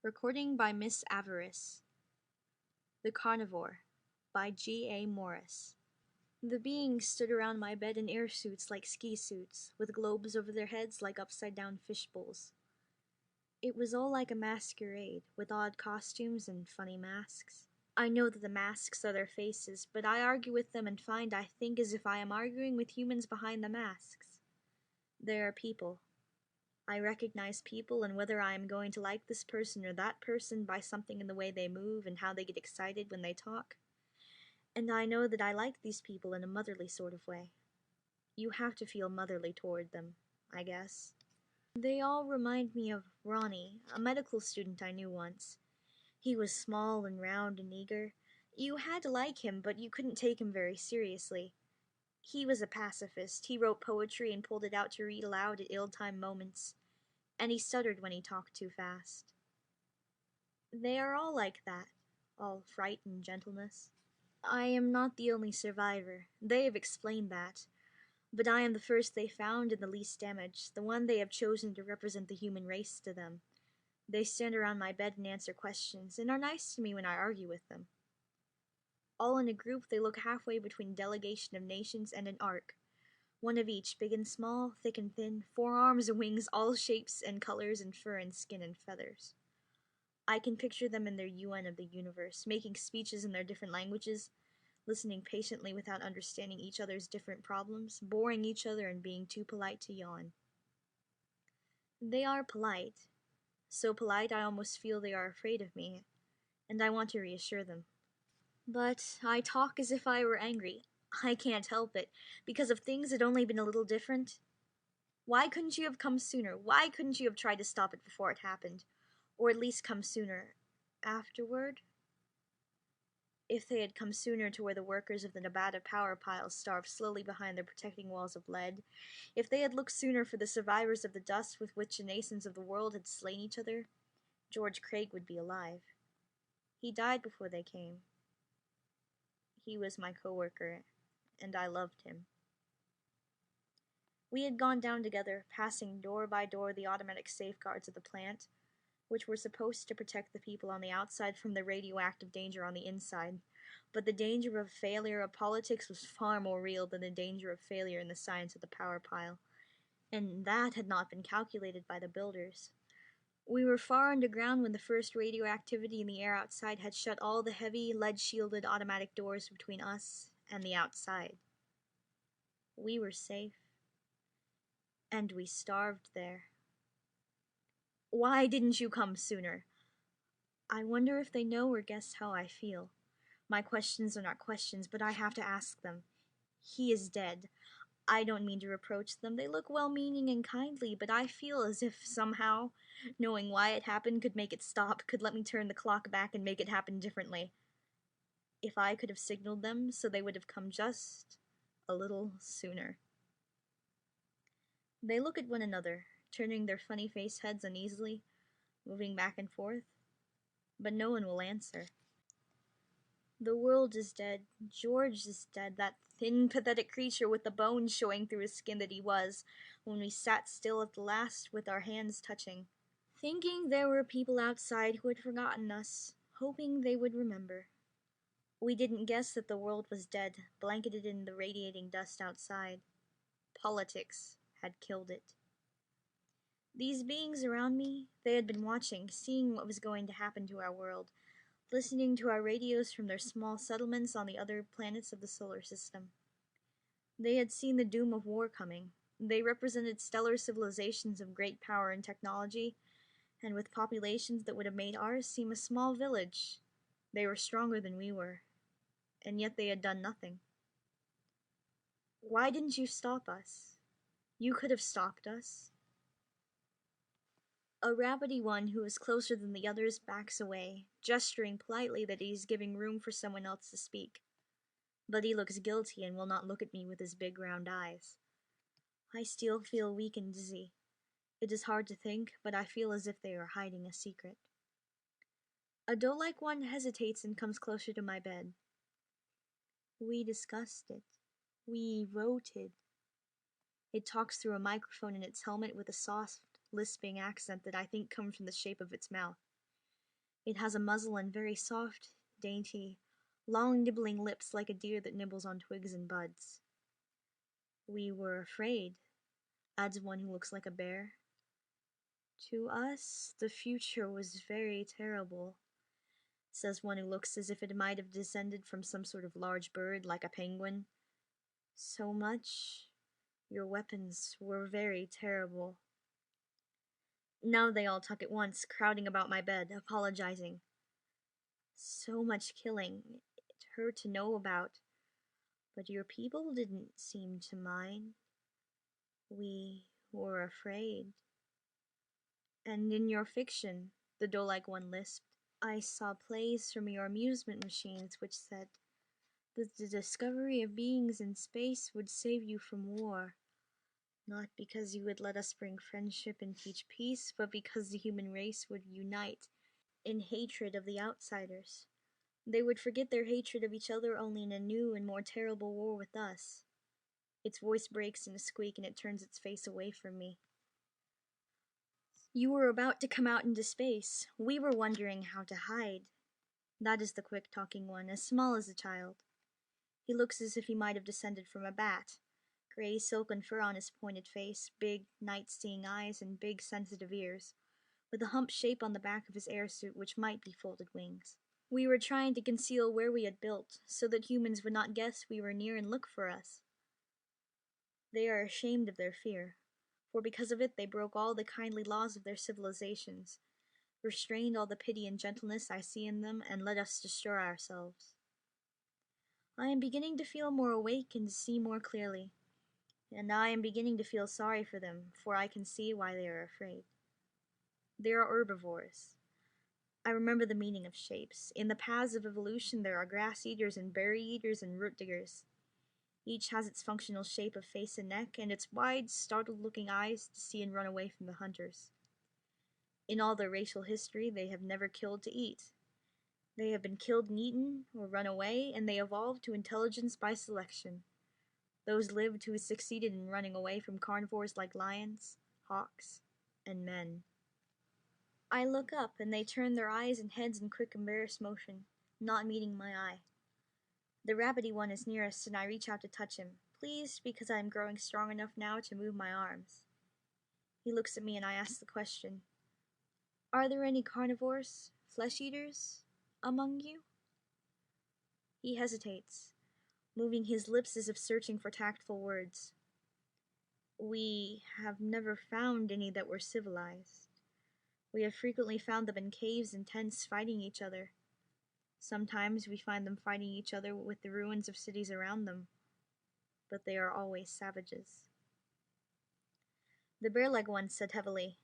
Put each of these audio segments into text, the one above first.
Recording by Miss Avarice. The Carnivore by G.A. Morris. The beings stood around my bed in air suits like ski suits, with globes over their heads like upside-down fish bowls. It was all like a masquerade, with odd costumes and funny masks. I know that the masks are their faces, but I argue with them and find I think as if I am arguing with humans behind the masks. They are people. I recognize people and whether I am going to like this person or that person by something in the way they move and how they get excited when they talk. And I know that I like these people in a motherly sort of way. You have to feel motherly toward them, I guess. They all remind me of Ronnie, a medical student I knew once. He was small and round and eager. You had to like him, but you couldn't take him very seriously. He was a pacifist. He wrote poetry and pulled it out to read aloud at ill-timed moments. And he stuttered when he talked too fast. They are all like that, all fright and gentleness. I am not the only survivor. They have explained that. But I am the first they found and the least damaged, the one they have chosen to represent the human race to them. They stand around my bed and answer questions, and are nice to me when I argue with them. All in a group, they look halfway between delegation of nations and an ark. One of each, big and small, thick and thin, 4 arms and wings, all shapes and colors and fur and skin and feathers. I can picture them in their UN of the universe, making speeches in their different languages, listening patiently without understanding each other's different problems, boring each other and being too polite to yawn. They are polite. So polite I almost feel they are afraid of me, and I want to reassure them. But I talk as if I were angry. I can't help it, because if things had only been a little different. Why couldn't you have come sooner? Why couldn't you have tried to stop it before it happened? Or at least come sooner. Afterward? If they had come sooner to where the workers of the Nevada power piles starved slowly behind their protecting walls of lead, if they had looked sooner for the survivors of the dust with which the nations of the world had slain each other, George Craig would be alive. He died before they came. He was my coworker, and I loved him. We had gone down together, passing door by door the automatic safeguards of the plant, which were supposed to protect the people on the outside from the radioactive danger on the inside. But the danger of failure of politics was far more real than the danger of failure in the science of the power pile, and that had not been calculated by the builders. We were far underground when the first radioactivity in the air outside had shut all the heavy, lead-shielded automatic doors between us and the outside. We were safe. And we starved there. Why didn't you come sooner? I wonder if they know or guess how I feel. My questions are not questions, but I have to ask them. He is dead. I don't mean to reproach them. They look well-meaning and kindly, but I feel as if somehow, knowing why it happened could make it stop, could let me turn the clock back and make it happen differently. If I could have signaled them so they would have come just a little sooner. They look at one another, turning their funny face heads uneasily, moving back and forth, but no one will answer. The world is dead. George is dead, that thin, pathetic creature with the bones showing through his skin that he was, when we sat still at the last with our hands touching, thinking there were people outside who had forgotten us, hoping they would remember. We didn't guess that the world was dead, blanketed in the radiating dust outside. Politics had killed it. These beings around me, they had been watching, seeing what was going to happen to our world, listening to our radios from their small settlements on the other planets of the solar system. They had seen the doom of war coming. They represented stellar civilizations of great power and technology, and with populations that would have made ours seem a small village. They were stronger than we were, and yet they had done nothing. Why didn't you stop us? You could have stopped us. A rabbity one who is closer than the others backs away, gesturing politely that he is giving room for someone else to speak. But he looks guilty and will not look at me with his big round eyes. I still feel weak and dizzy. It is hard to think, but I feel as if they are hiding a secret. A doe-like one hesitates and comes closer to my bed. We discussed it. We voted. It talks through a microphone in its helmet with a soft, lisping accent that I think comes from the shape of its mouth. It has a muzzle and very soft, dainty, long nibbling lips like a deer that nibbles on twigs and buds. We were afraid, adds one who looks like a bear. To us, the future was very terrible, says one who looks as if it might have descended from some sort of large bird like a penguin. So much. Your weapons were very terrible. Now they all talk at once, crowding about my bed, apologizing. So much killing. It hurt to know about. But your people didn't seem to mind. We were afraid. And in your fiction, the doe-like one lisped, I saw plays from your amusement machines which said that the discovery of beings in space would save you from war. Not because you would let us bring friendship and teach peace, but because the human race would unite in hatred of the outsiders. They would forget their hatred of each other only in a new and more terrible war with us. Its voice breaks in a squeak and it turns its face away from me. You were about to come out into space. We were wondering how to hide. That is the quick-talking one, as small as a child. He looks as if he might have descended from a bat. Gray silken fur on his pointed face, big, night-seeing eyes, and big, sensitive ears, with a hump shape on the back of his airsuit which might be folded wings. We were trying to conceal where we had built, so that humans would not guess we were near and look for us. They are ashamed of their fear, for because of it they broke all the kindly laws of their civilizations, restrained all the pity and gentleness I see in them, and let us destroy ourselves. I am beginning to feel more awake and to see more clearly, and I am beginning to feel sorry for them, for I can see why they are afraid. They are herbivores. I remember the meaning of shapes. In the paths of evolution there are grass eaters and berry eaters and root diggers. Each has its functional shape of face and neck, and its wide, startled-looking eyes to see and run away from the hunters. In all their racial history, they have never killed to eat. They have been killed and eaten, or run away, and they evolved to intelligence by selection. Those lived who succeeded in running away from carnivores like lions, hawks, and men. I look up, and they turn their eyes and heads in quick, embarrassed motion, not meeting my eye. The rabbity one is nearest, and I reach out to touch him, pleased because I am growing strong enough now to move my arms. He looks at me and I ask the question, are there any carnivores, flesh-eaters, among you? He hesitates, moving his lips as if searching for tactful words. We have never found any that were civilized. We have frequently found them in caves and tents fighting each other. Sometimes we find them fighting each other with the ruins of cities around them, but they are always savages. The bear-leg one said heavily,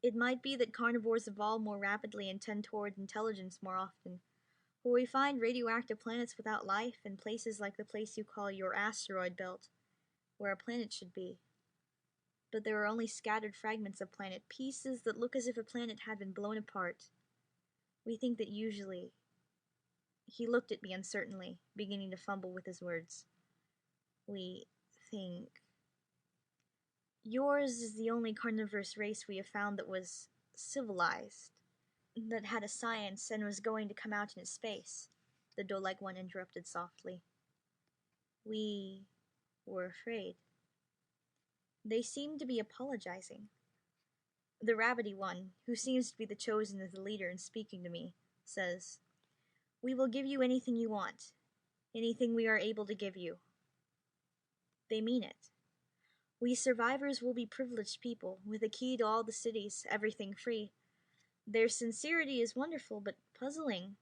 it might be that carnivores evolve more rapidly and tend toward intelligence more often, for we find radioactive planets without life in places like the place you call your asteroid belt, where a planet should be. But there are only scattered fragments of planet, pieces that look as if a planet had been blown apart. We think that usually... He looked at me uncertainly, beginning to fumble with his words. We think... Yours is the only carnivorous race we have found that was civilized, that had a science and was going to come out into space, the doe-like one interrupted softly. We were afraid. They seemed to be apologizing. The rabbity one, who seems to be the chosen as the leader in speaking to me, says, we will give you anything you want, anything we are able to give you. They mean it. We survivors will be privileged people, with a key to all the cities, everything free. Their sincerity is wonderful, but puzzling.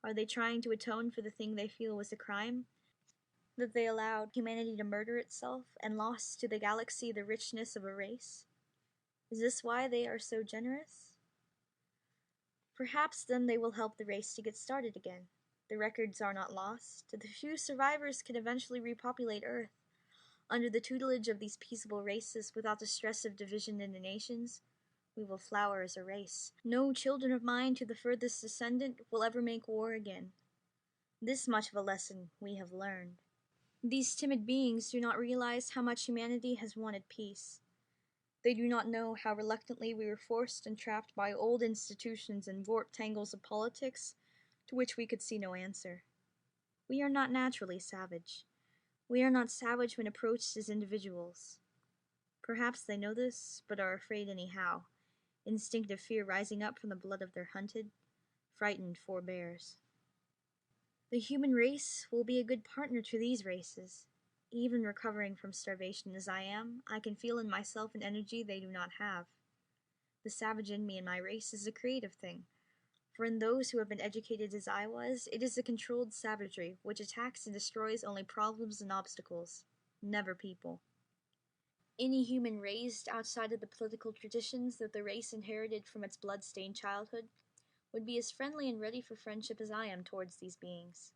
Are they trying to atone for the thing they feel was a crime? That they allowed humanity to murder itself, and lost to the galaxy the richness of a race? Is this why they are so generous? Perhaps then they will help the race to get started again. The records are not lost. The few survivors can eventually repopulate Earth. Under the tutelage of these peaceable races, without the stress of division in the nations, we will flower as a race. No children of mine to the furthest descendant will ever make war again. This much of a lesson we have learned. These timid beings do not realize how much humanity has wanted peace. They do not know how reluctantly we were forced and trapped by old institutions and warped tangles of politics to which we could see no answer. We are not naturally savage. We are not savage when approached as individuals. Perhaps they know this, but are afraid anyhow, instinctive fear rising up from the blood of their hunted, frightened forebears. The human race will be a good partner to these races. Even recovering from starvation as I am, I can feel in myself an energy they do not have. The savage in me and my race is a creative thing, for in those who have been educated as I was, it is a controlled savagery which attacks and destroys only problems and obstacles, never people. Any human raised outside of the political traditions that the race inherited from its blood-stained childhood would be as friendly and ready for friendship as I am towards these beings.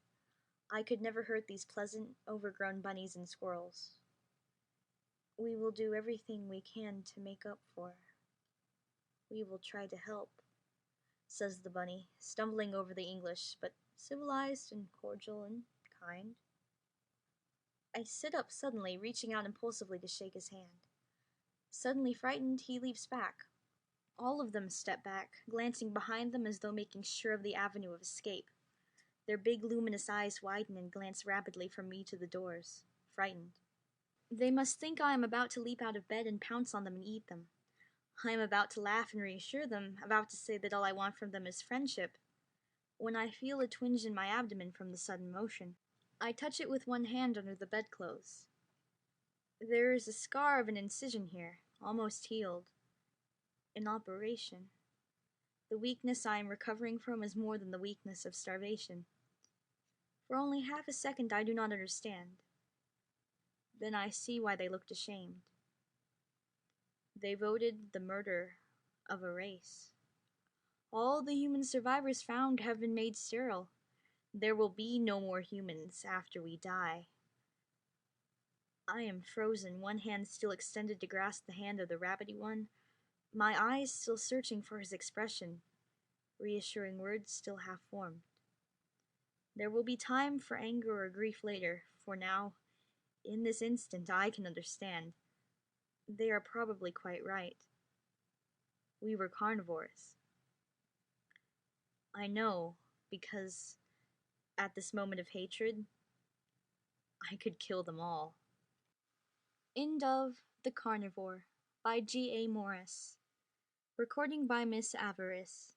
I could never hurt these pleasant, overgrown bunnies and squirrels. We will do everything we can to make up for. We will try to help, says the bunny, stumbling over the English, but civilized and cordial and kind. I sit up suddenly, reaching out impulsively to shake his hand. Suddenly frightened, he leaps back. All of them step back, glancing behind them as though making sure of the avenue of escape. Their big luminous eyes widen and glance rapidly from me to the doors, frightened. They must think I am about to leap out of bed and pounce on them and eat them. I am about to laugh and reassure them, about to say that all I want from them is friendship, when I feel a twinge in my abdomen from the sudden motion. I touch it with one hand under the bedclothes. There is a scar of an incision here, almost healed. An operation. The weakness I am recovering from is more than the weakness of starvation. For only half a second I do not understand. Then I see why they looked ashamed. They voted the murder of a race. All the human survivors found have been made sterile. There will be no more humans after we die. I am frozen, one hand still extended to grasp the hand of the rabbity one, my eyes still searching for his expression, reassuring words still half formed. There will be time for anger or grief later, for now, in this instant, I can understand. They are probably quite right. We were carnivores. I know, because at this moment of hatred, I could kill them all. End of The Carnivore by G.A. Morris. Recording by Miss Avarice.